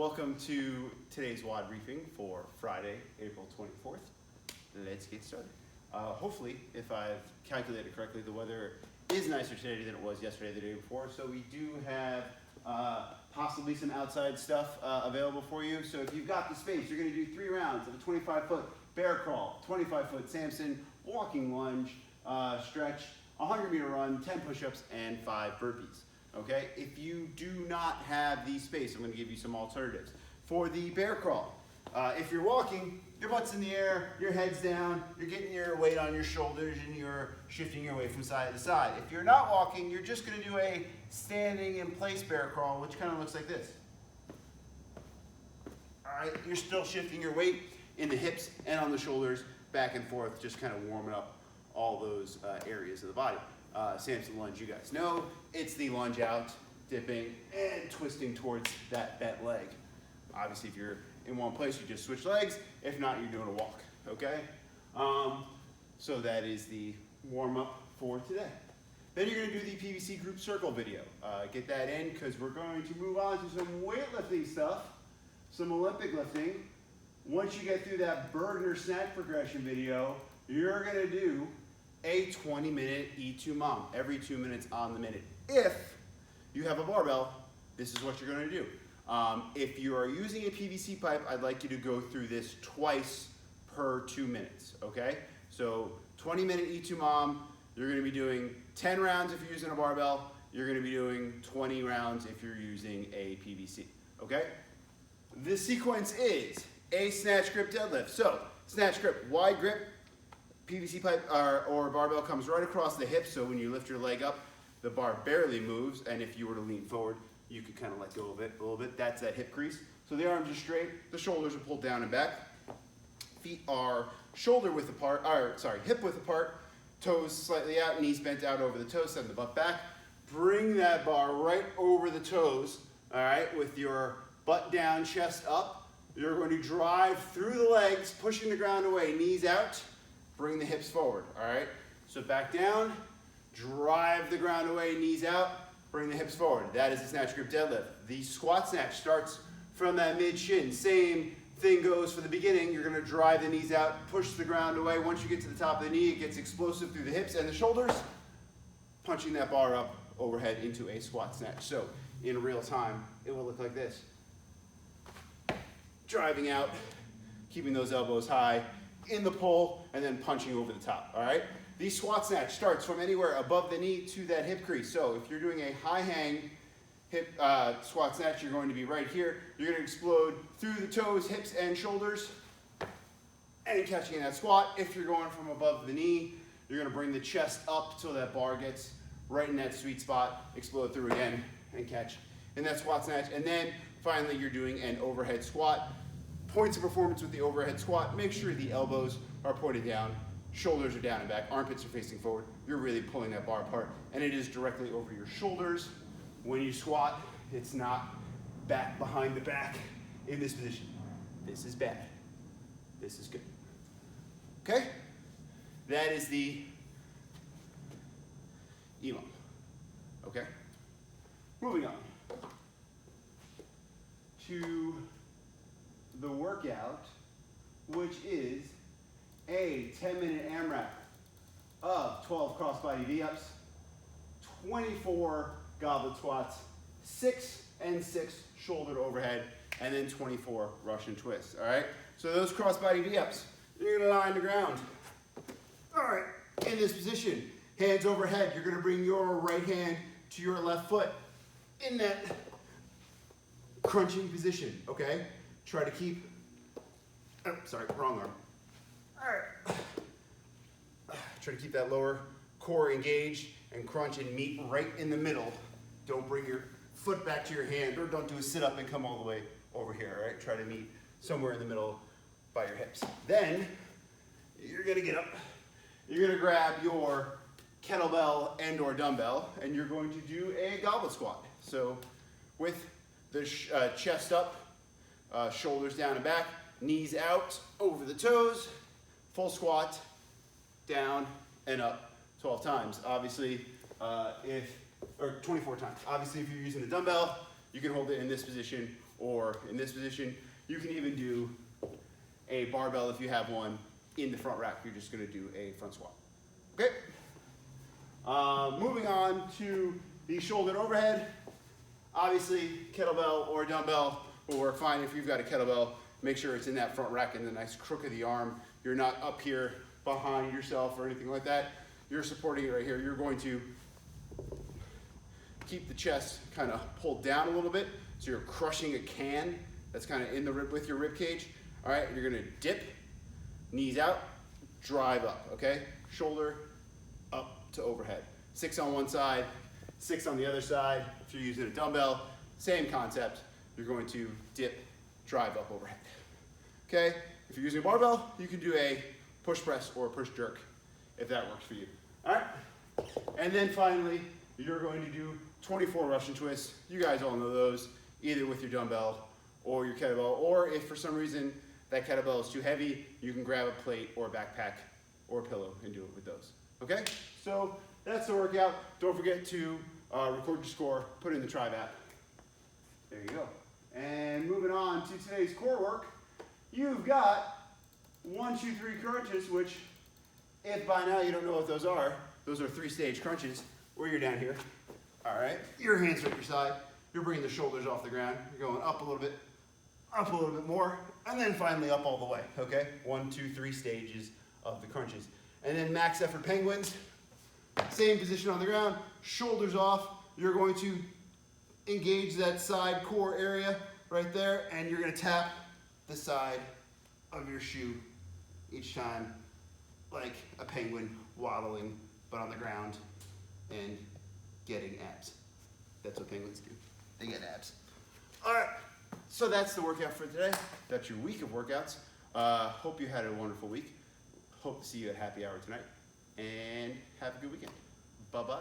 welcome to today's WOD briefing for Friday, April 24th. Let's get started. Hopefully, if I've calculated correctly, the weather is nicer today than it was yesterday, the day before. So we do have possibly some outside stuff available for you. So if you've got the space, you're going to do 3 rounds of a 25-foot bear crawl, 25-foot Samson walking lunge, stretch, 100-meter run, 10 push-ups, and 5 burpees. Okay, if you do not have the space, I'm going to give you some alternatives. For the bear crawl, if you're walking, your butt's in the air, your head's down, you're getting your weight on your shoulders and you're shifting your weight from side to side. If you're not walking, you're just going to do a standing in place bear crawl, which kind of looks like this. All right, you're still shifting your weight in the hips and on the shoulders, back and forth, just kind of warming up all those areas of the body. Samson lunge, you guys know, it's the lunge out, dipping, and twisting towards that leg. Obviously, if you're in one place, you just switch legs. If not, you're doing a walk, okay? So that is the warm-up for today. Then you're gonna do the PVC group circle video. Get that in, because we're going to move on to some weightlifting stuff, some Olympic lifting. Once you get through that burden or snatch progression video, you're gonna do a 20-minute E2 mom, every 2 minutes on the minute. If you have a barbell, this is what you're gonna do. If you are using a PVC pipe, I'd like you to go through this twice per 2 minutes, okay? So 20-minute E2 mom, you're gonna be doing 10 rounds if you're using a barbell, you're gonna be doing 20 rounds if you're using a PVC, okay? The sequence is a snatch grip deadlift. So, snatch grip, wide grip, PVC pipe or barbell comes right across the hip, so when you lift your leg up, the bar barely moves, and if you were to lean forward, you could kind of let go of it a little bit. That's that hip crease. So the arms are straight, the shoulders are pulled down and back. Feet are hip width apart, toes slightly out, knees bent out over the toes, send the butt back. Bring that bar right over the toes, all right, with your butt down, chest up. You're going to drive through the legs, pushing the ground away, knees out. Bring the hips forward, all right? So back down, drive the ground away, knees out, bring the hips forward. That is the snatch grip deadlift. The squat snatch starts from that mid shin. Same thing goes for the beginning. You're gonna drive the knees out, push the ground away. Once you get to the top of the knee, it gets explosive through the hips and the shoulders, punching that bar up overhead into a squat snatch. So in real time, it will look like this. Driving out, keeping those elbows high, in the pull, and then punching over the top, all right? The squat snatch starts from anywhere above the knee to that hip crease. So if you're doing a high hang hip squat snatch, you're going to be right here. You're gonna explode through the toes, hips, and shoulders, and catching in that squat. If you're going from above the knee, you're gonna bring the chest up till that bar gets right in that sweet spot, explode through again, and catch in that squat snatch. And then finally, you're doing an overhead squat. Points of performance with the overhead squat, make sure the elbows are pointed down, shoulders are down and back, armpits are facing forward. You're really pulling that bar apart, and it is directly over your shoulders. When you squat, it's not back behind the back in this position. This is bad. This is good. Okay? That is the EMOM. Okay? Moving on to the workout, which is a 10-minute AMRAP of 12 crossbody V-ups, 24 goblet squats, 6 and 6 shoulder overhead, and then 24 Russian twists, all right? So those crossbody V-ups, you're gonna lie on the ground. All right, in this position, hands overhead, you're gonna bring your right hand to your left foot in that crunching position, okay? Try to keep, oh, sorry, wrong arm. All right. Try to keep that lower core engaged and crunch and meet right in the middle. Don't bring your foot back to your hand, or don't do a sit up and come all the way over here, all right? Try to meet somewhere in the middle by your hips. Then, you're gonna get up. You're gonna grab your kettlebell and or dumbbell, and you're going to do a goblet squat. So with the chest up, shoulders down and back, knees out over the toes, full squat, down and up 12 times. Obviously, or 24 times. Obviously, if you're using a dumbbell, you can hold it in this position, or in this position. You can even do a barbell if you have one in the front rack. You're just gonna do a front squat. Okay? Moving on to the shoulder overhead. Obviously, kettlebell or dumbbell will work fine. If you've got a kettlebell, make sure it's in that front rack in the nice crook of the arm. You're not up here behind yourself or anything like that. You're supporting it right here. You're going to keep the chest kind of pulled down a little bit, so you're crushing a can that's kind of in the rib with your rib cage. All right, you're gonna dip, knees out, drive up, okay? Shoulder up to overhead. 6 on one side, 6 on the other side. If you're using a dumbbell, same concept. You're going to dip, drive up overhead. Okay, if you're using a barbell, you can do a push press or a push jerk if that works for you. All right, and then finally, you're going to do 24 Russian twists. You guys all know those, either with your dumbbell or your kettlebell, or if for some reason that kettlebell is too heavy, you can grab a plate or a backpack or a pillow and do it with those. Okay, so that's the workout. Don't forget to record your score, put it in the Tribe app. There you go. And moving on to today's core work, you've got 1, 2, 3 crunches, which if by now you don't know what those are 3-stage crunches where you're down here. All right, your hands are at your side. You're bringing the shoulders off the ground. You're going up a little bit more, and then finally up all the way, okay? 1, 2, 3 stages of the crunches. And then max effort penguins, same position on the ground, shoulders off. You're going to engage that side core area right there, and you're gonna tap the side of your shoe each time, like a penguin waddling, but on the ground and getting abs. That's what penguins do. They get abs. All right, so that's the workout for today. That's your week of workouts. Hope you had a wonderful week. Hope to see you at happy hour tonight, and have a good weekend. Bye-bye.